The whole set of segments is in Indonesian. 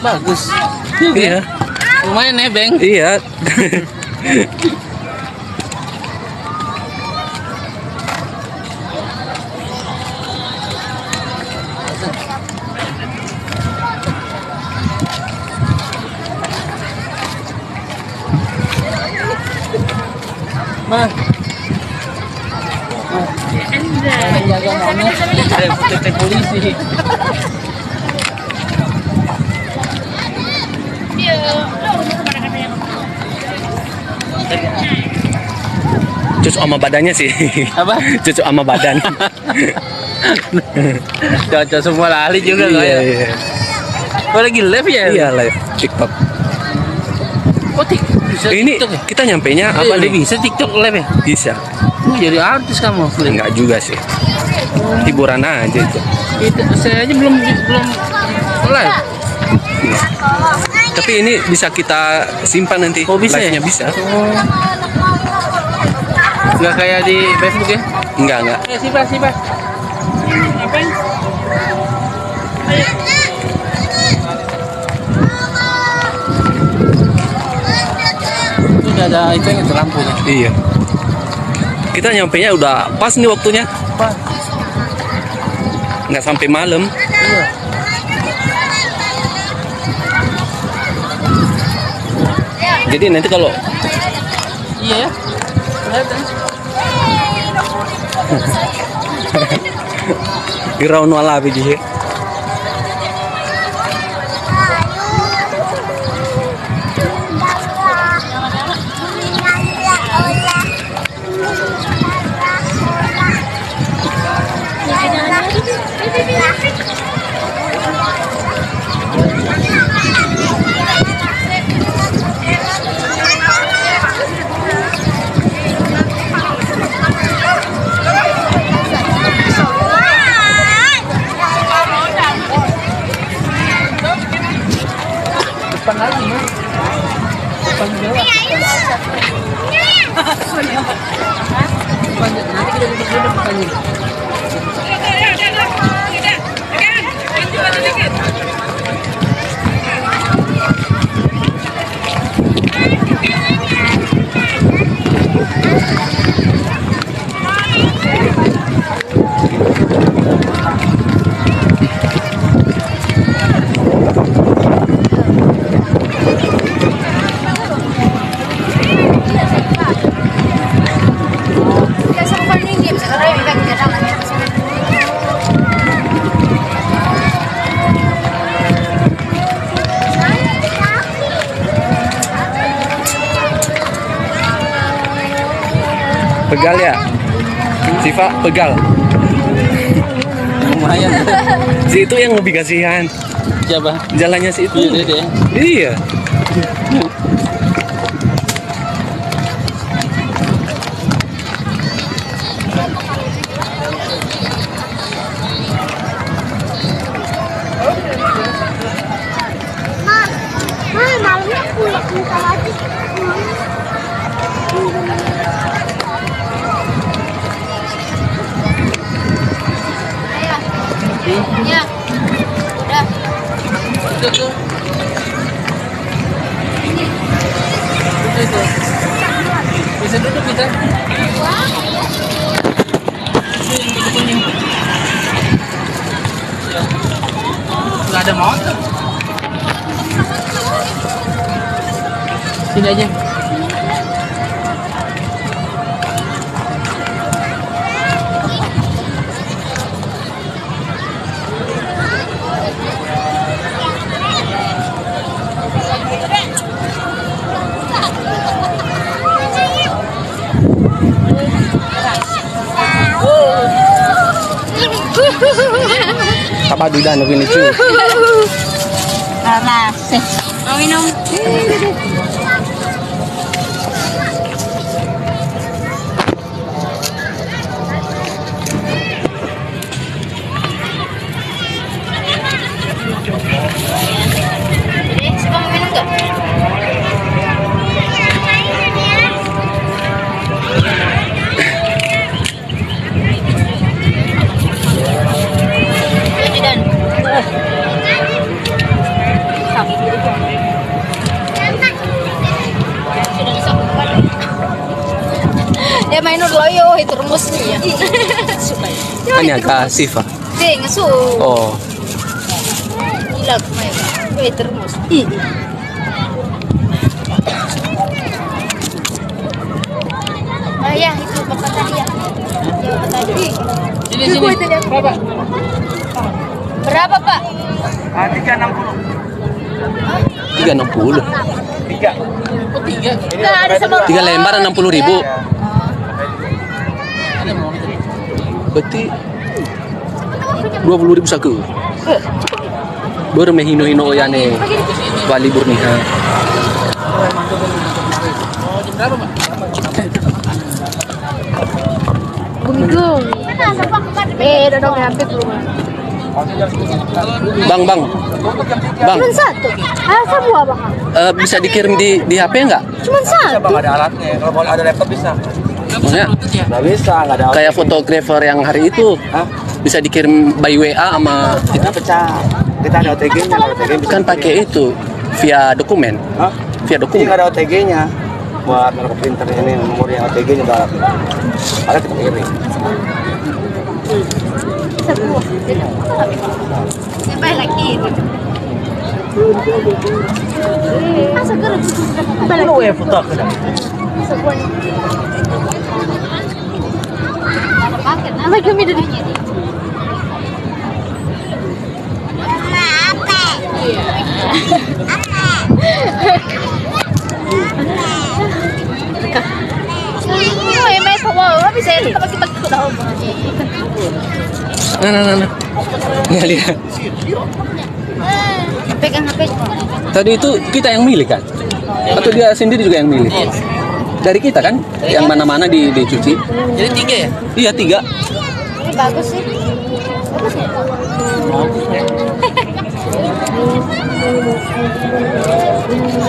Bagus. Iya. Lumayan nebeng. Iya. Mah. Jaga mana? Ada polisi. Cucu sama badannya sih. Apa? Cucu sama badan. Cocok semua lali juga Iya, loh ya. iya. Oh, lagi live ya? Iya, live TikTok. Oh, bisa Ini TikTok ya? kita nyampainya Apa apa nih? bisa TikTok live ya? Bisa. Jadi artis kamu. Enggak juga sih. Hiburan aja itu. Saya aja belum live. Tapi ini bisa kita simpan nanti. Oh, bisa Live-nya ya? bisa. Nggak kayak di Facebook ya? Enggak. Sibah. Ngapain? Ayo. Ini udah ada itu yang lampunya. Iya. Kita nyampainya udah pas nih waktunya. Apa? Nggak sampai malam. Iya. Jadi nanti kalau Iya ya. Kelihatan. Iraun wala biji. Depan lagi ya. Depan bawah. Depan, nanti kita duduk dulu depannya. Pegal ya? Siva pegal. Lumayan. Si itu yang lebih kasihan. Siapa? Jalannya si itu. Iya, dia. Iya. Malamnya aku minta lagi. Ya, udah. Itu. Bisa duduk kita. Nggak ada motor. Sini aja. Apa duda nu ini cuy? Rasa. Mau minum? Jadi, suka mau minum nggak? main loyo itu rumusnya. Hanya Kak Siva. Deh, ngesu. Oh. Gila, main. Itu rumus. Ya, itu bapak tadi ya. Bapak tadi. Sini. Berapa? Berapa, Pak? 360. 360. 3. Oh, 3. Enggak ada sama 3 lembar 60.000. Berarti 20.000 saku. Baru hino yane Bali Burniha. Berapa, Pak? Bunggung. Dong hampir belum. Bang. Cuma satu. Semua, Bang. Bisa dikirim di HP enggak? Cuma satu. Ada alatnya. Kalau ada laptop bisa. Maksudnya Nggak bisa, nggak ada. kayak fotografer yang hari itu bisa dikirim by WA sama Kita pecah. Kita ada OTG-nya. OTG bisa kan pakai itu via dokumen. Via Ini dokumen. nggak ada OTG-nya. Buat naruh ke printer ini nomor yang OTG-nya udah ada kita kirim. Sampai lagi. Masa gerus? Ano ya foto ka na? Apa kami dari Nah. Ya, lihat. Pegang HP. Tadi itu kita yang milih kan? Atau dia sendiri juga yang milih? Dari kita kan? Yang mana-mana dicuci. Jadi 3 ya? Iya, 3. Ini bagus sih. Bagus ya?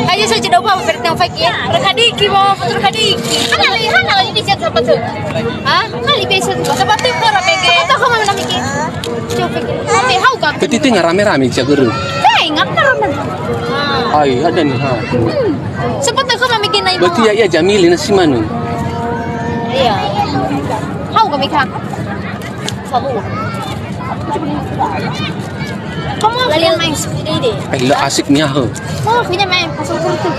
Aja saya tidak apa berarti yang fake ya. Rekadiki mau foto rekadiki. Hana lagi di chat apa tuh? Ah, kali biasa tuh. Apa tuh kok rapeke? Apa kamu mana mikir? Coba pikir. Tapi hau kan. Ketiti nggak rame-rame sih guru. Ingat kan? Ay, ada nih. Ha. Sempat aku mamikin na yung Berarti ya Jamili na si Manu. Iya. Hau kami kak. Sabu. Kamu kalian main sendiri deh. Ay, asik niya ho. Oh, kanya main pasal itu.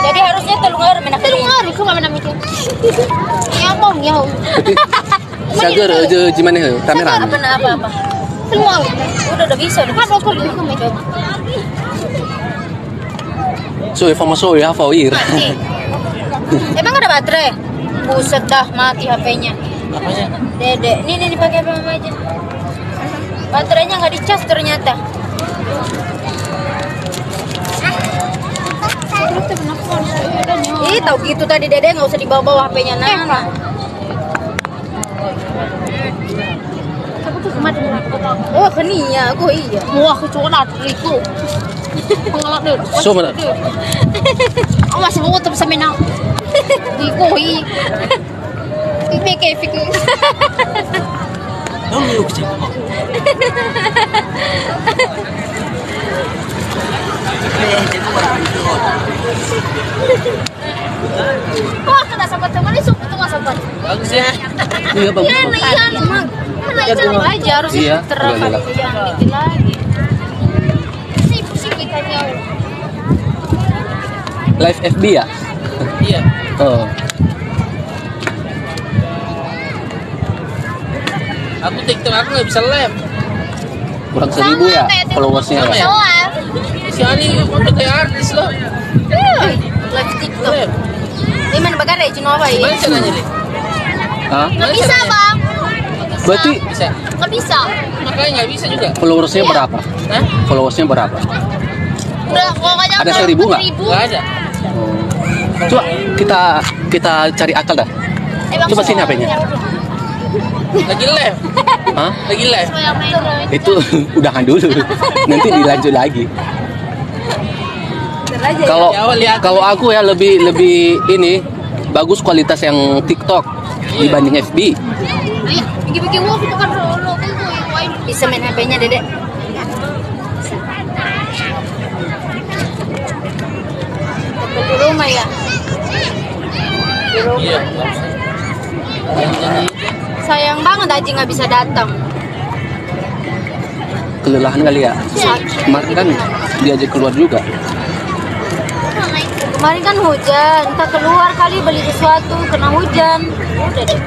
Jadi harusnya telung hari menak. Telung hari kamu mana mikir? Ngomong ya. Berarti sagar aja gimana ho? Kamera. Apa? Telung hari. Udah bisa. Apa kau lebih kamu itu? So, if so ya, Fawir. Emang ada baterai? Buset dah mati HP-nya. Apanya? Dede, ini pakai apa aja? Baterainya nggak dicas ternyata. Ih, tahu gitu tadi Dede nggak usah dibawa-bawa HP-nya Nana. Oh, kenia, aku iya. Wah, kecolat riku. Pengelak deh. So, mana? Aku masih mau tetap sama nang. Riku i. Ini kayak fikir. Don't look sih. Wah, kena sahabat teman ini suka tuh nggak sahabat. Bagus ya. Iya, bagus. Iya, emang. Mana itu aja harus Iya, terang iya, dikit lagi. Pusing kita nyawa. Live FB ya? Iya. Oh. Aku TikTok aku nggak bisa live. Kurang 1.000 ya followersnya Sama ya? ya? Si Ani udah kayak artis loh. Live TikTok. Di mana bagara ya Cino apa ya? Gimana caranya Li? Hah? Nggak bisa bang. Berarti Bisa. Nggak bisa. Makanya nggak bisa juga. followersnya berapa? Hah? Followersnya berapa? Udah pokoknya Ada udah 1.000 nggak? 4.000. Nggak ada. Coba kita cari akal dah. Coba sini HP-nya. Lagi live. Hah? Lagi live. Itu udahan dulu. Nanti dilanjut lagi. Kalau kalau aku ya lebih ini bagus kualitas yang TikTok dibanding FB. Bikin wah kita kan dulu bisa main HP-nya Dedek. Di rumah ya. Di rumah. Iya. Sayang banget Aji nggak bisa datang. Kelelahan kali ya. Kemarin kan diajak keluar juga. Kemarin kan hujan, entah keluar kali beli sesuatu kena hujan. Udah deh.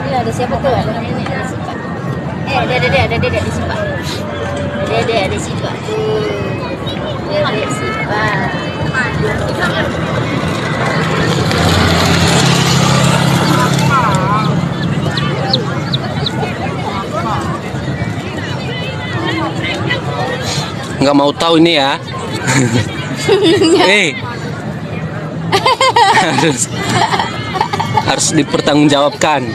Ini ada siapa tuh? Ada nenek, ada Sipa. Ada dedek di Sipa. Ada Sipa. Dedek Sipa. Nggak mau tahu ini ya. harus dipertanggungjawabkan.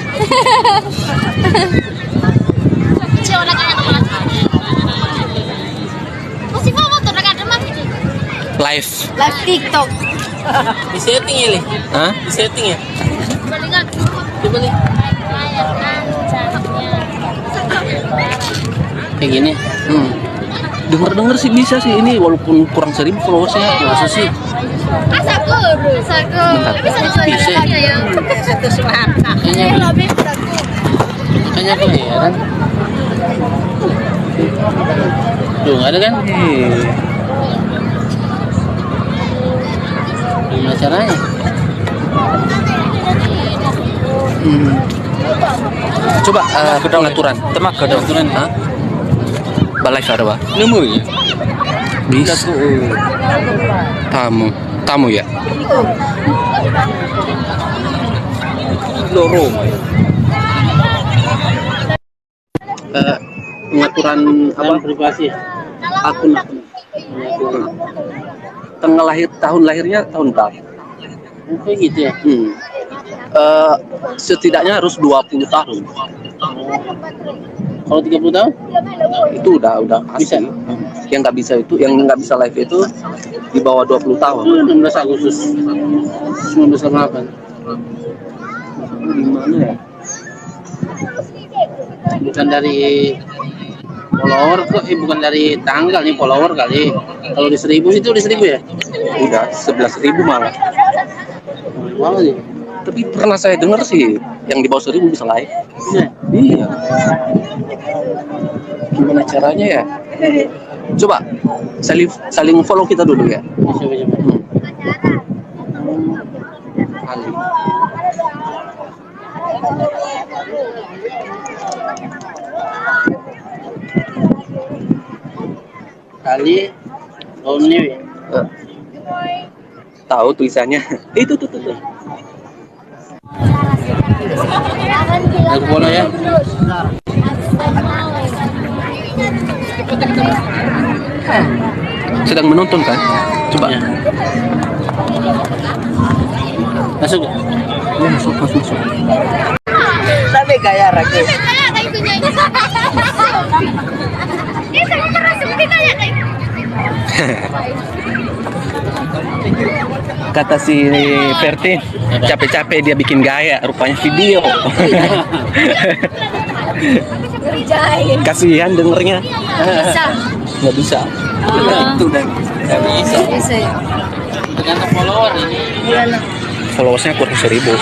Live TikTok. Di setting ya, Li? Hah? Di setting ya? Coba Li. Kayak gini. Dengar sih bisa sih ini walaupun kurang 1.000 followersnya. Masa sih? Sakur. Bisa ya. Satu suaka. Kayaknya apa ya kan? Tuh nggak ada kan? Gimana caranya? Coba pengaturan. Aturan ya? Live ada Pak? Nemu ya? Bisa. Tamu ya. Loro. Pengaturan apa? Privasi. Akun. Tahun lahirnya tahun berapa? Kayak gitu ya? Setidaknya harus 20 tahun. Kalau 30 tahun? Itu udah Bisa. Yang nggak bisa live itu di bawah 20 tahun. 16 Agustus 1998. Gimana ya? Bukan dari follower kok, bukan dari tanggal nih follower kali. Kalau di 1000 itu di 1000 ya? Udah 11.000 malah. Wow sih. Tapi pernah saya dengar sih yang di bawah 1.000 bisa live. Iya. Gimana caranya ya? Coba saling follow kita dulu ya. Coba. Ali. Kali only. Tahu tulisannya? Itu tuh. Aku follow ya. Sedang menonton kan? Coba. Ya. Masuk. Ya, masuk. Tapi kayak rakyat. Kata si Fertin, capek-capek dia bikin gaya, rupanya video. Kasihan dengernya. Nggak bisa. Itu dan nggak bisa. Tergantung follower ini. Followersnya kurang 1.000.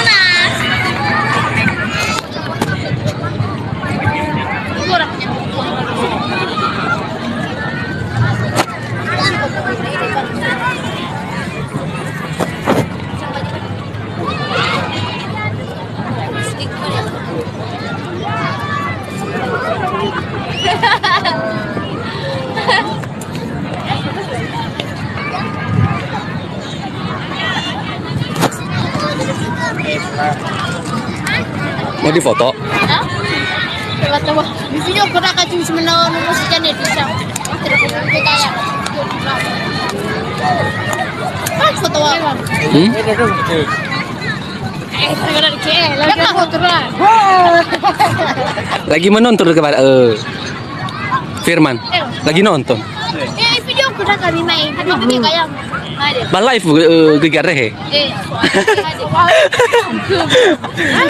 Mau difoto? Tawa-tawa. Di video ko na kacung semenawan mo si Janet isa. Pero kung kaya. Foto apa? Lagi menonton kepada Firman. Lagi nonton. Video ko na kami main. Tapi kami kaya. Ba live gegar deh.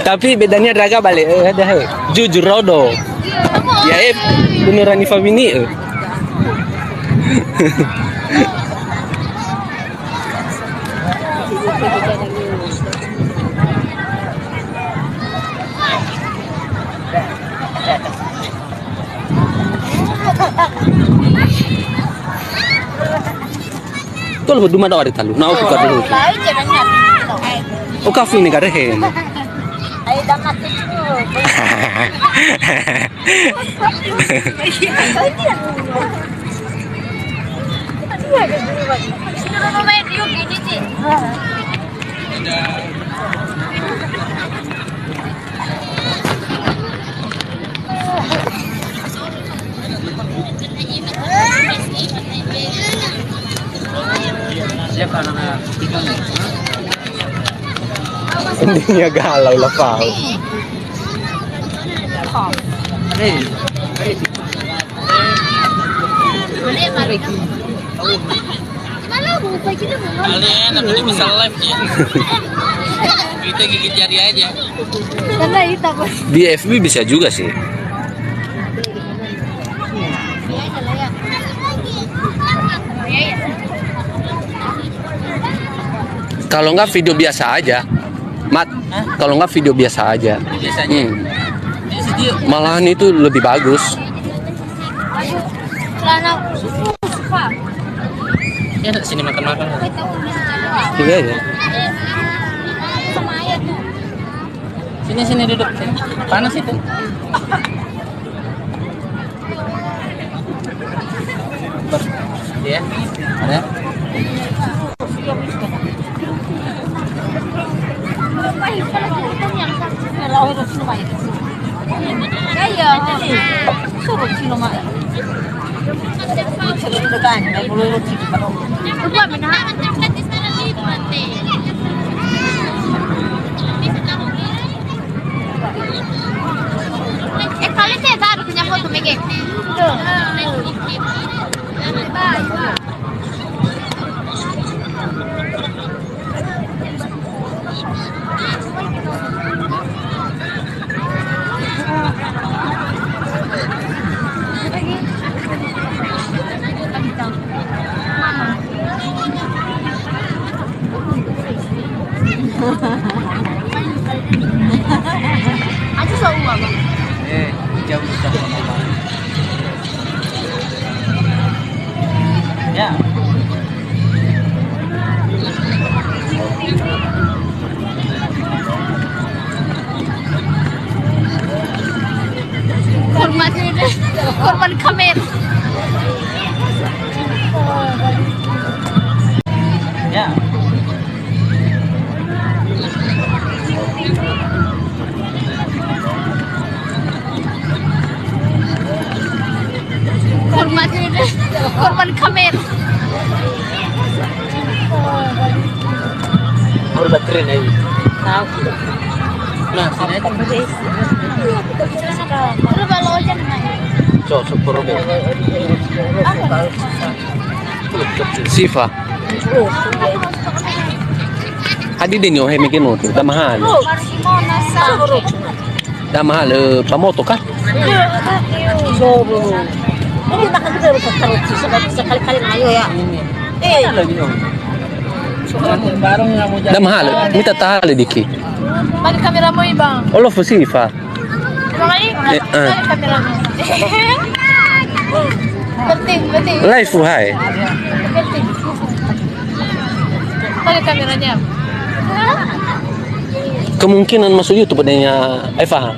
Tapi bedanya Draga balik ada he. Jujur rodo. Ya beneran Iva Wini. kalau duma da talu. Na aku ka dulu. Lain jangannya. O kafe ni kada he. Ay damat itu. Sudah lumayan dia gini sih. Hindi niya galau lah pao. Kalian apa bisa live ya? Kita gigit jari aja. Karena itu apa? Di FB bisa juga sih. Kalau nggak video biasa aja, Mat. Kalau nggak video biasa aja. Biasanya. Malahan itu lebih bagus. Celana suka. Ya sini makan-makan. Iya ya. Sama ayah tuh. Sini duduk. Panas itu. Ya. Ada. Kaya. Suruh sino mak. Buat mana? Kali saya tahu punya foto Mege. Aja so uang. Jauh sama. Ya. Korban kamera. Ya. Korban kamera. Harus baterin aja. Nah, sini aja. Lu bawa aja nih. So, super bro. Sifa. Hadi din yo hemi kinuti. Da mahal. Da mahal pamoto ka? Ini tak kita harus terus sekali-kali ayo ya. Barang nggak mau Da mahal. Mita tahali diki. Balik kamera mo ibang. Olo fo sifa. Balik kamera mo. Penting. Live hai. Penting. Balik kameranya. Kemungkinan masuk YouTube adanya Eva.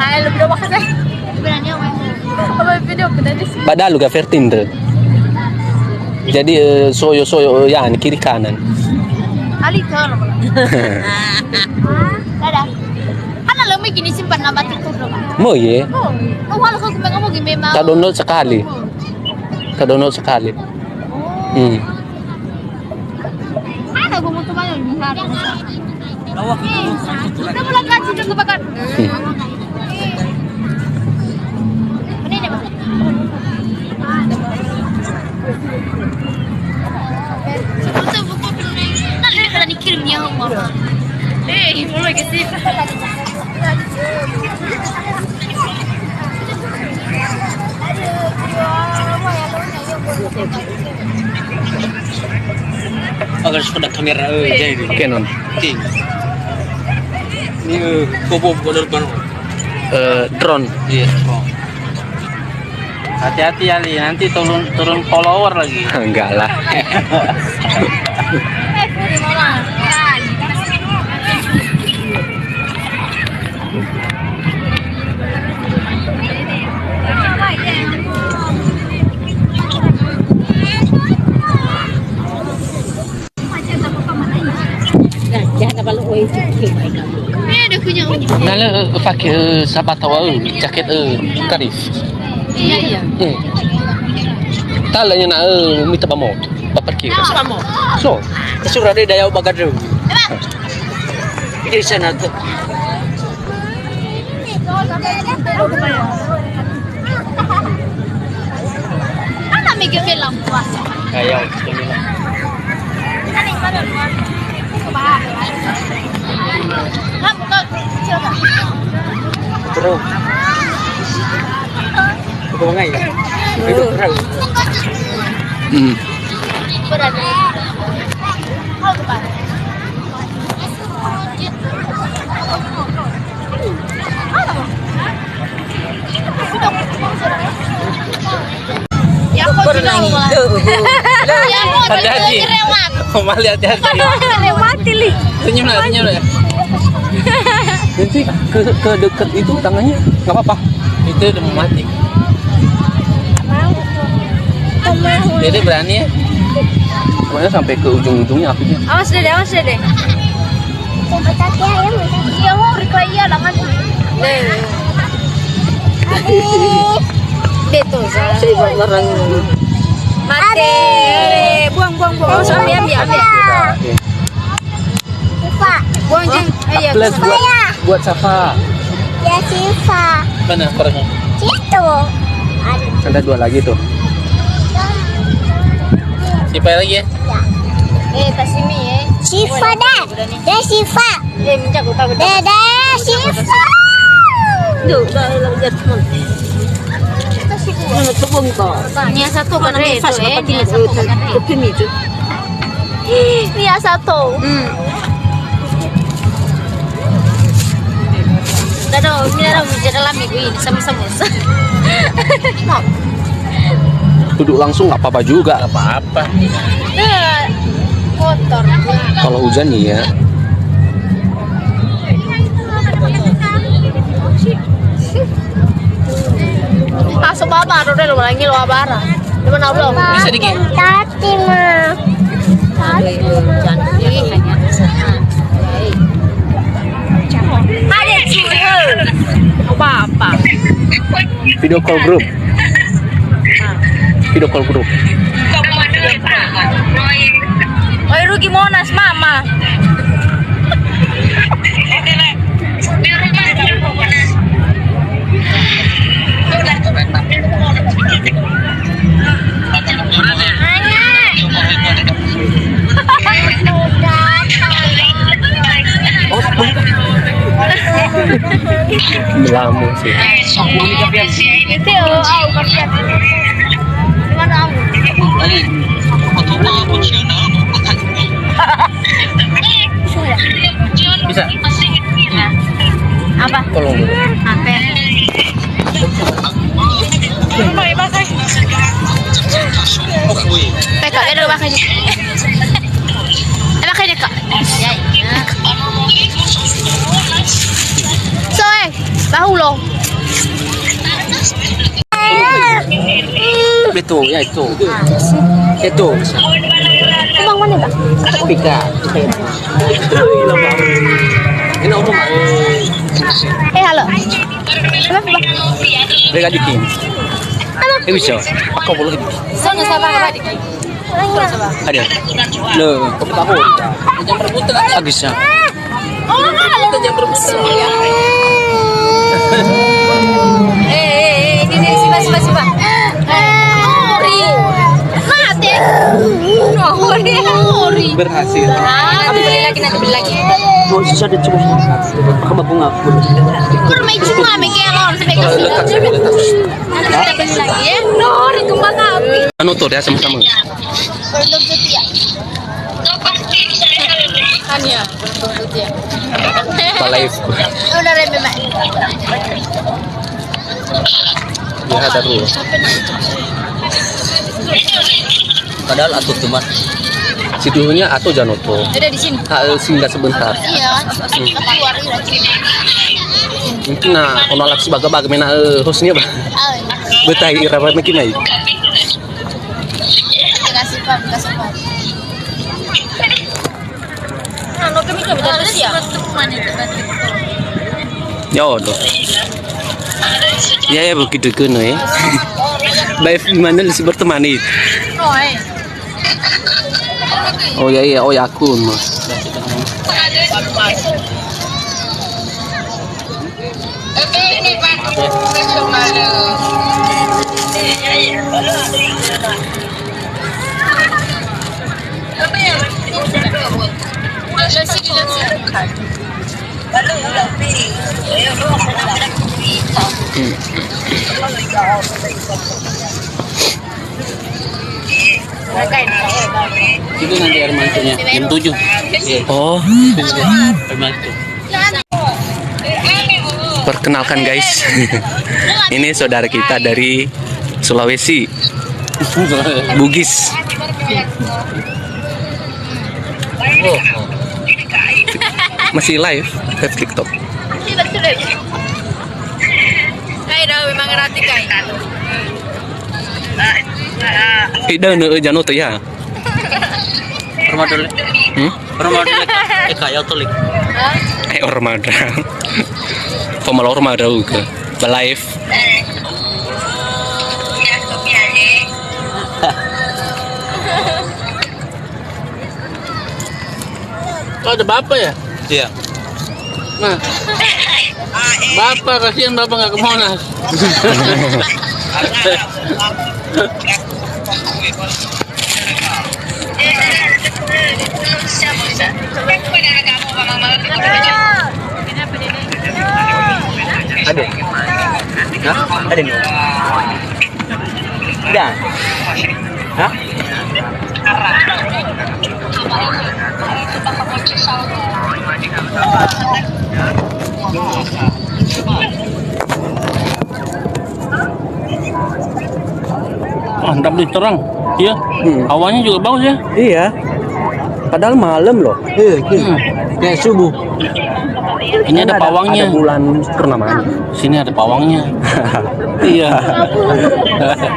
Ay, lebih dah makan sebenarnya apa video kita di sini. Padahal ga Fertinder. Jadi soyo ya kiri kanan. Ali tol. Dadah. Ana lo may ginisimpan na batik ko dong. Mo ye. No, wala ko kumengamo gimema. Kadonol sekali. Ana gumo tumayo ni hari. Awak. Kita mulai kaji dulu bakat. Ini deh, Mas. Sebut buku penulis. Nanti kita dikirimnya sama. Mulai ke sini. Agar sudah kamera jadi. Canon. Ini kobo bener banget. Drone. Iya. Hati-hati Ali, nanti turun follower lagi. Enggak lah. Puri mama. Ini ada punya. Nala pakai sapato jaket karif. Iya. Talanya na minta pamot. Paparkir. So, surah dia dayaw bagado. Di sana tuh. Ana mikir film puasa. Kayaw. Kamu kok coba. Terus. Bunga ya. Itu terus. Berada. Kau depan. Ya kau juga mau. Ya mau Hati-hati. lewat. Mama hati-hati. Lewat li. Senyum lah. Nanti ke dekat itu tangannya nggak apa-apa. Itu udah mau mati. Dede berani ya? Pokoknya sampai ke ujung-ujungnya apinya. Awas deh. Iya mau iya lah mati. Betul salah. Mati. Buang. Oh, ambil. Buang jeng. Iya. Plus buat Safa. Ya Siva. Mana korannya? Situ. Ada 2 lagi tuh. Siapa lagi ya? Tasimi ya. Siva dah. Dah Siva. Minta aku tahu. Dah Siva. Duh, dah lihat teman. Ini satu kan itu ini satu. Ini satu. Ini ada dalam minggu ini sama-sama. Duduk langsung nggak apa-apa juga. Nggak apa-apa. Kotor. Kalau hujan nih ya. Masuk baba, udah lu lagi lu abara. Di mana belum? Bisa dikit. Tati mah. Ada cuy. Apa? Video call grup. Oi rugi Monas mama. Melamu sih. Itu kasihan. Di mana aku? Bisa. Apa? Tolong dulu. Apa? Peka, ada bakal. Bakal Kak. Ya. So, bahu lo. Betul, ya itu. Itu. Kumang mana, Pak? Pika. Ini apa? Halo. Kenapa, Pak? Mereka dikin. Bisa. Aku boleh. Soalnya sama adik. Ada. Loh, kamu tahu? Jam rebutan habisnya. Oh, halo. Jam rebutan. Ini siapa? Ori. Berhasil. Nanti beli lagi. Oh, susah deh coba. Kamu bunga. Kurang cuma mekelon sampai ke sini. Nanti kita beli lagi ya. Nori kembang api. Anu tuh ya sama-sama. Beruntung setia. Hanya beruntung setia. Balai. Udah remeh, Mak. Ya ada dulu. Padahal atuh tuh mas. Si dulunya atau Janoto. Ada di sini. Singgah sebentar. Iya. Keluar ini. Mungkin ono laksi baga-baga mena hostnya bah. Betai irapat mungkin ai. Kasih pam. Ano kami betul siap. Yo do. Ya begitu kan ya. Baik gimana sih berteman itu? Oh ya iya, oh ya aku mas. Itu nanti air mancurnya jam 7. Oh, Air mancur. perkenalkan guys. Ini saudara kita dari Sulawesi, Bugis. Masih live TikTok. Kai dah memang rati kai. Ida jano tuh ya. Ramadan. Ramadan. Kayak tuh lik. Ormada. Pemalor ormada juga. Live. Oh, ada bapak ya? Iya. Nah, bapak kasihan bapak nggak ke Monas. Ada. Hah? Ada nih. Ada. Hah? Mantap nih terang. Iya. Awalnya juga bagus ya. Iya. Padahal malam loh. Kayak subuh. Ini ada pawangnya. Ada bulan purnama. Sini ada pawangnya. Iya.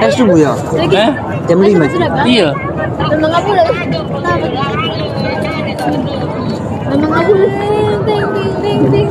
Kayak subuh ya. Jam 5. Iya. Memang aku lagi. Memang aku ting ting ting ting.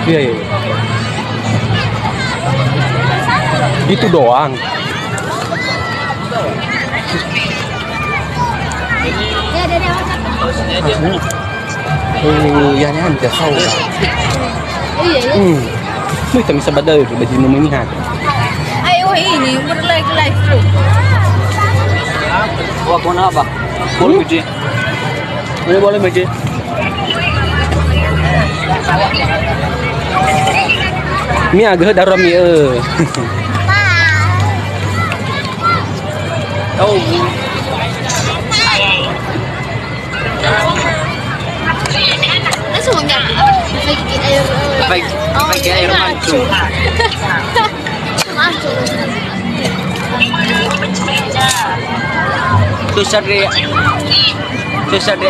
Iya, iya. Itu doang. Oh, ya nih anda tahu. Iya, iya. Kita bisa badai udah di nomor ini. Ayo ini live bro. Wah, kau apa? Boleh biji. Boleh biji. Mi agak dalam ya. Oh. Mancungnya. Pakai air mancung. Mancung. Susah di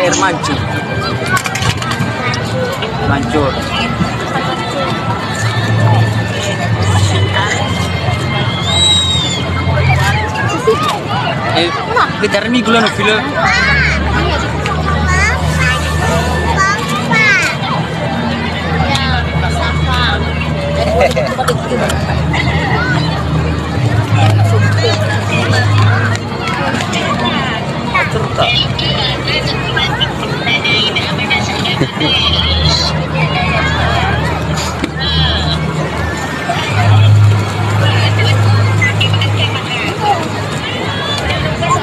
air mancung. Mancur. Gitar mi gula no filo.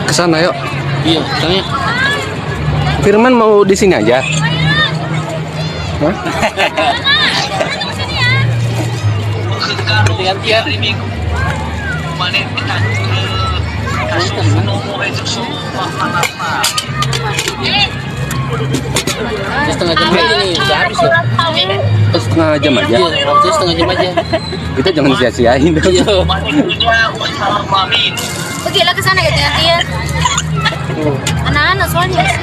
Kesana yuk. Iya, tanya. Firman mau di sini aja. Hah? Gantian. Setengah jam aja nih, udah habis loh. Setengah jam aja. Iya, waktu setengah jam aja. Kita jangan sia-siain dong. Iya. Pergilah ke sana gitu nanti ya. Anak-anak soalnya sih.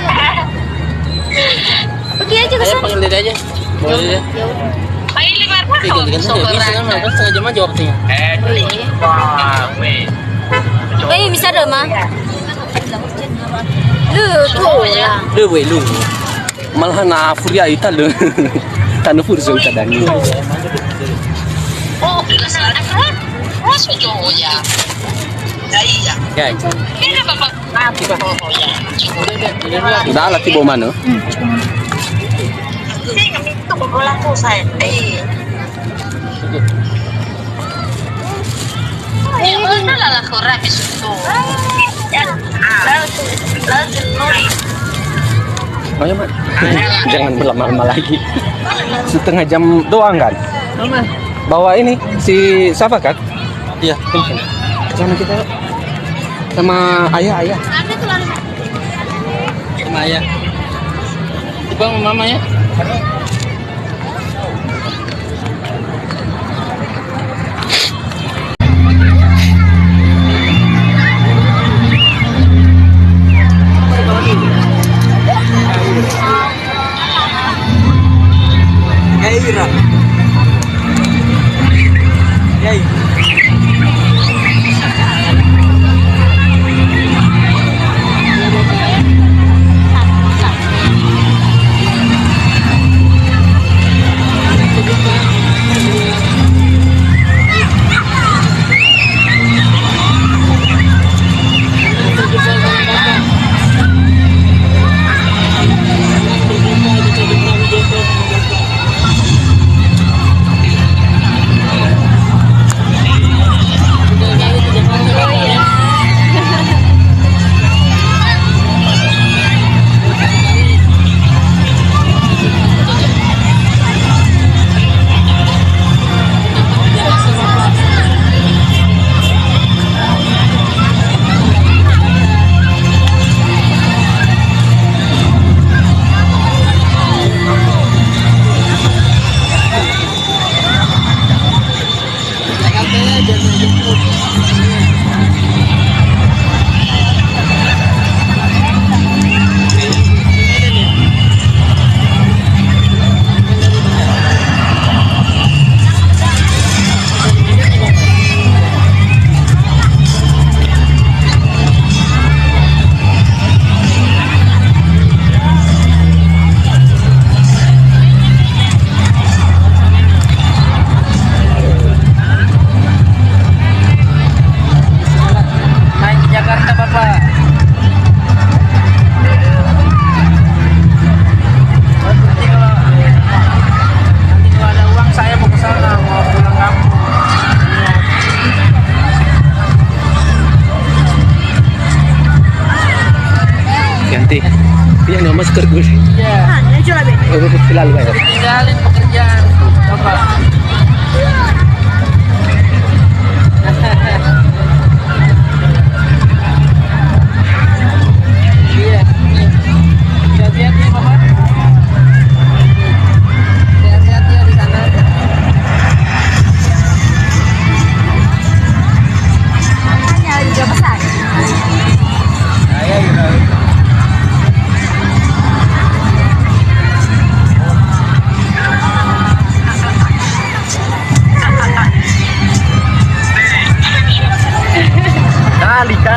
Pergi aja ke Saya sana. panggil dia aja. Boleh dia. Tinggal diganti nggak bisa kan? Kan setengah jam aja waktunya. Bayi bisa ada mah. Lu tuh ya. Duh, weh lu. Malah na furia ita lu. Tanu furso ita dani. Ya. Udah lah tibo mana? Oh ya, Mak. Jangan berlama-lama lagi. Setengah jam doang kan? Bawa ini si Safa kan? Iya. Sama kita yuk. Sama ayah. Ada tuh lari. Sama ayah. Tiba sama mama ya. Gairah. Yai. Iya, nama masker gue. Iya. Nah, jual be. Oh, selalu bayar. Tinggalin pekerjaan. Bapak. Iya. Hati-hati, Bapak.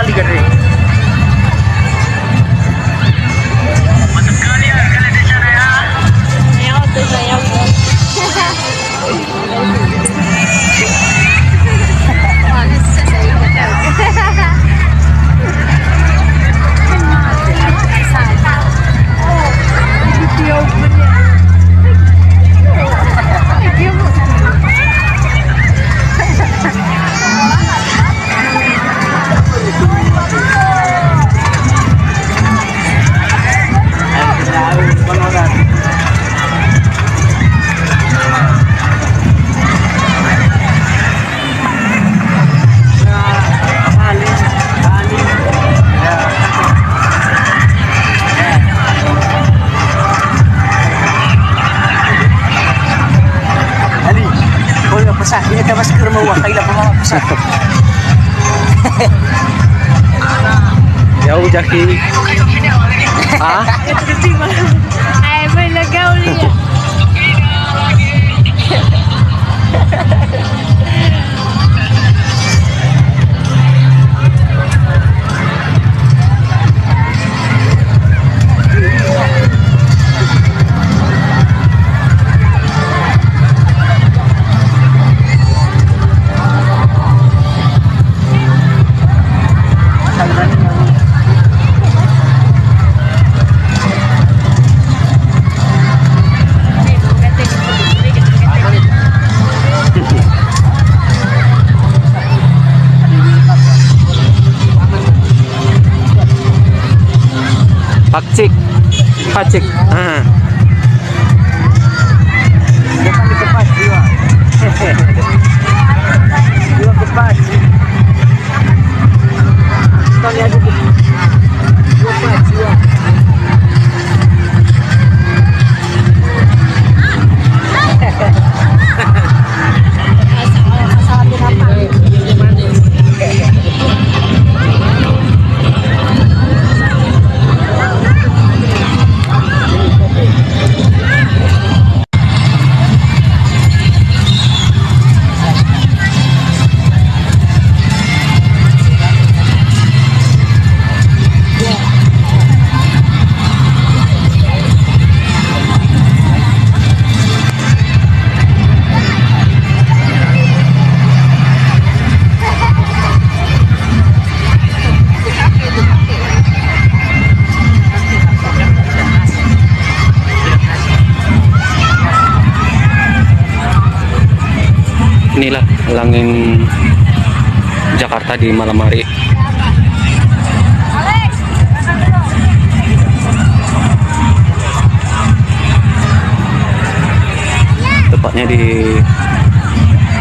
kali kan ini. Pasah, ini kita masker mau kailan bawa pasah. Jauh Jaki. Ah? Ay, may lagaw niya. Pakcik. Pakcik. Ah. Bukan di tempat jiwa. Jiwa tempat. Kami ada di tempat jiwa. Inilah langit Jakarta di malam hari. Tepatnya di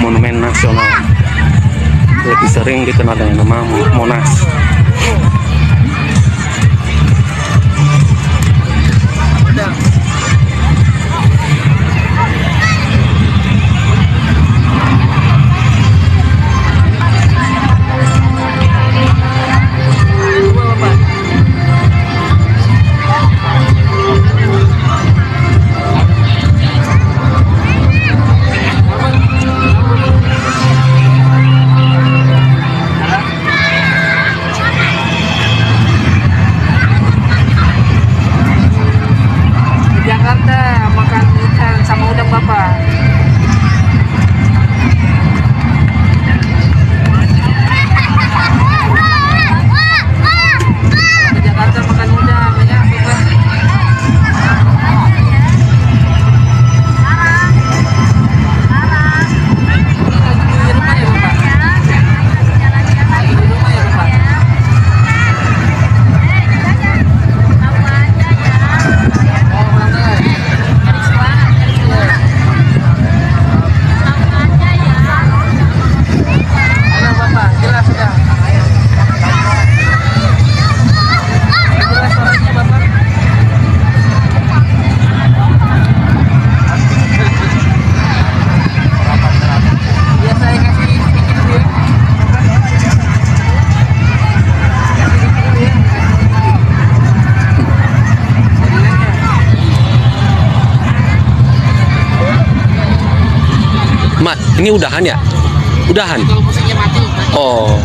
Monumen Nasional, lebih sering dikenal dengan nama Monas. Mat, ini udahan ya? Udahan? Kalau musiknya mati. Oh.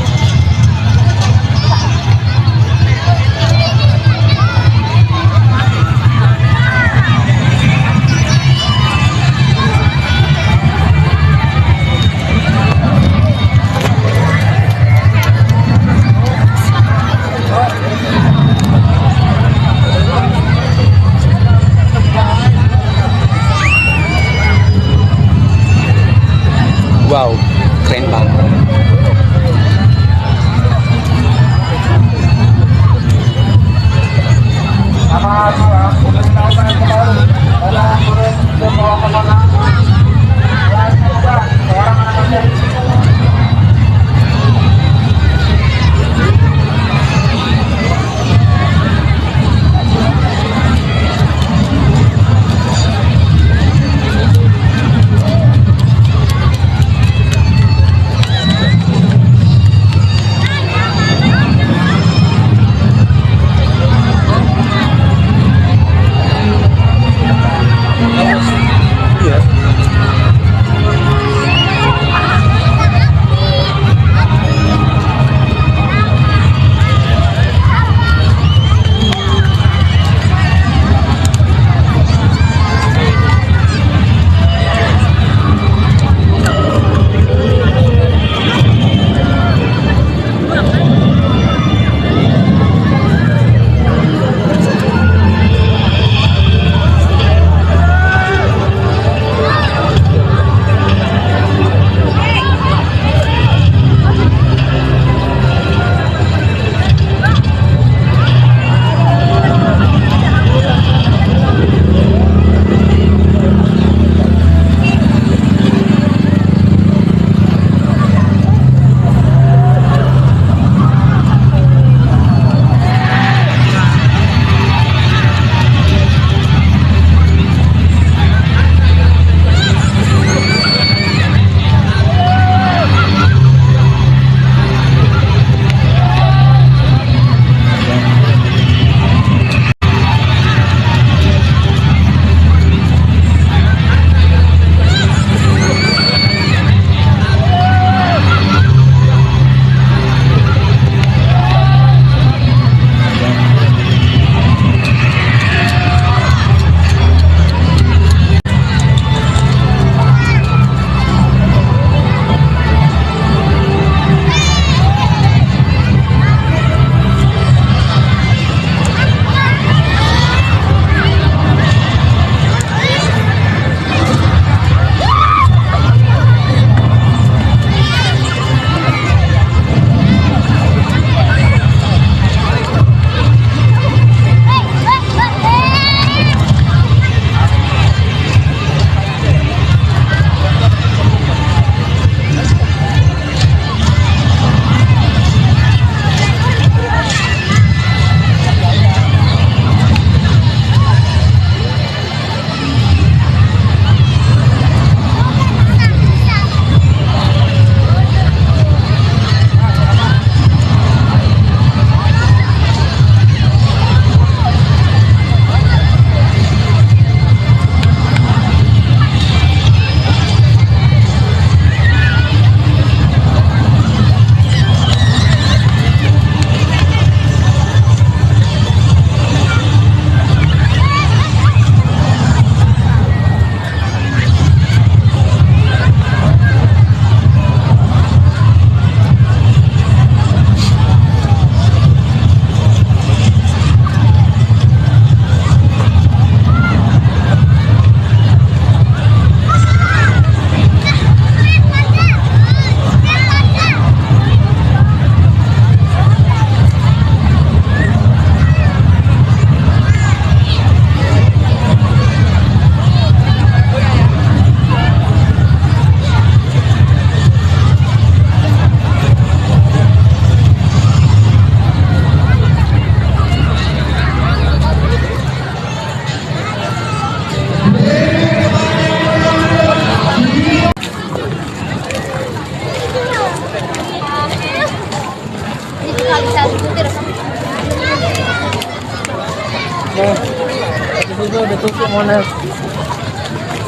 Itu udah tutup mana?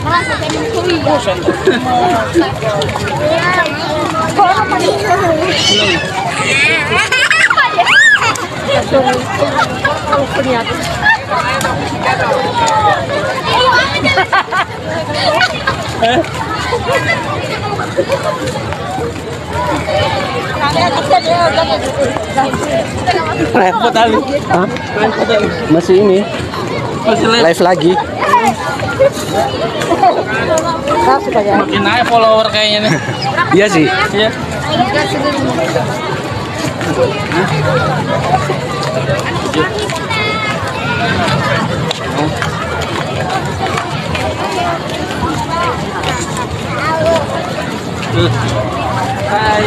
Merasa kayak mencuy. Repot Ali. Hah? Masih ini. Masih live lagi. Makin naik follower kayaknya nih. Iya sih. Iya. Hai.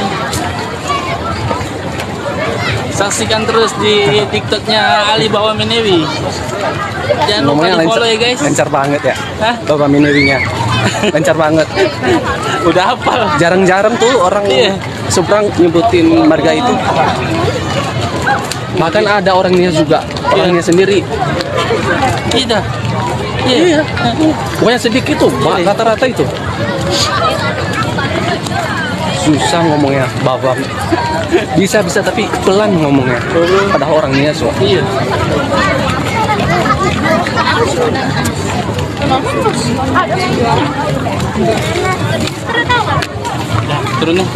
Saksikan terus di TikToknya Ali Bawa Minewi. Jangan lupa di follow ya guys. Lancar banget ya. Hah? Bapak Minewinya. Lancar banget. Udah hafal. Jarang-jarang tuh orang Iya. seberang nyebutin marga itu. Bahkan ada orangnya juga, orangnya sendiri. Tidak. Iya. Pokoknya sedikit tuh, rata-rata itu. Susah ngomongnya, bapak. Bisa tapi pelan ngomongnya. Padahal orangnya so. Iya. Turun nih.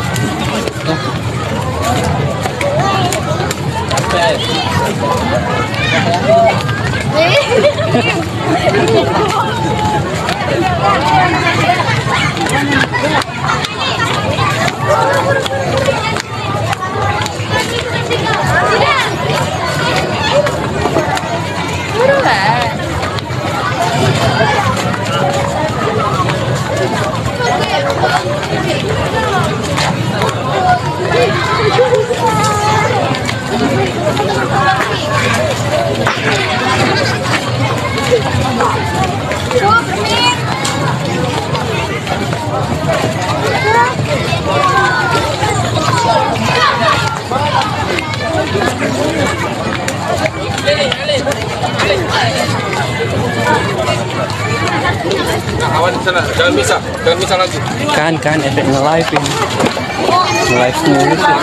Awan di sana, jangan bisa lagi. Kan efek nge-live ini. Nge-live mulu sih.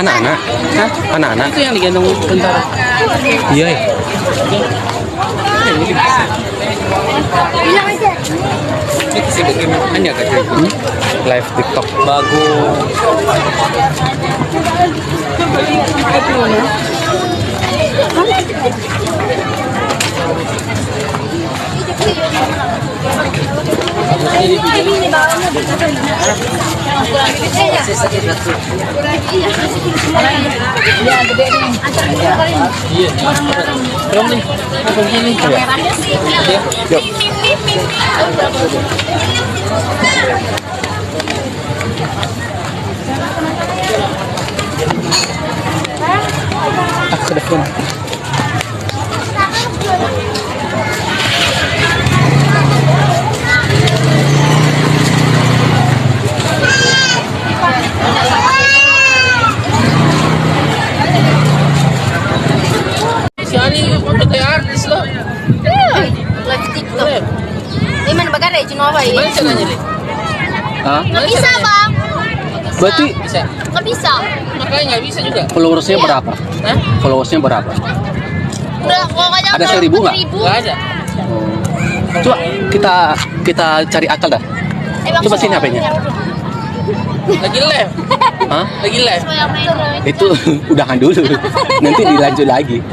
Anak-anak? Hah? Anak-anak? Itu yang digendong tentara. Iya ya. Hanya kan? Live TikTok. Bagus. Belum nih. Begini. Yuk. Ke depan. Si Ali udah kayak artis loh. Live TikTok. Di mana bagare cino apa ini? Mana caranya li? Hah? Nggak bisa bang. Berarti Bisa. Nggak bisa. Makanya nggak bisa juga. followersnya berapa? Hah? Followersnya berapa? Udah pokoknya Ada udah 1000 nggak? 1000. Nggak ada. Coba kita cari akal dah. Coba sini HP-nya. Lagi live. Hah? Lagi live. Yang main. Itu udahan dulu. Nanti dilanjut lagi.